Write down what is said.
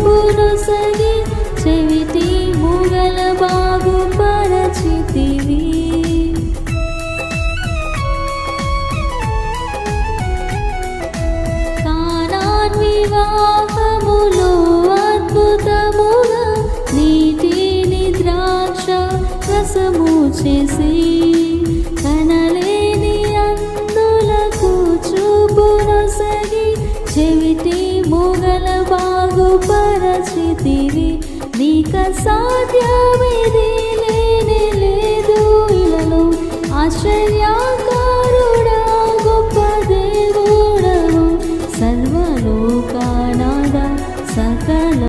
చూపునొసగి చెవిటి మూగల బాగుపరచితివి. కానాన్ వివాహములో అద్భుతముగా నీటిని ద్రాక్ష రసము చేసి కనలేని అందులకు చూపునొసగి చెవిటి మూగల బాగుపరచితివి. నీక సాధ్యమిది లేనే లేదు ఇలలో ఆశ్చర్యంగా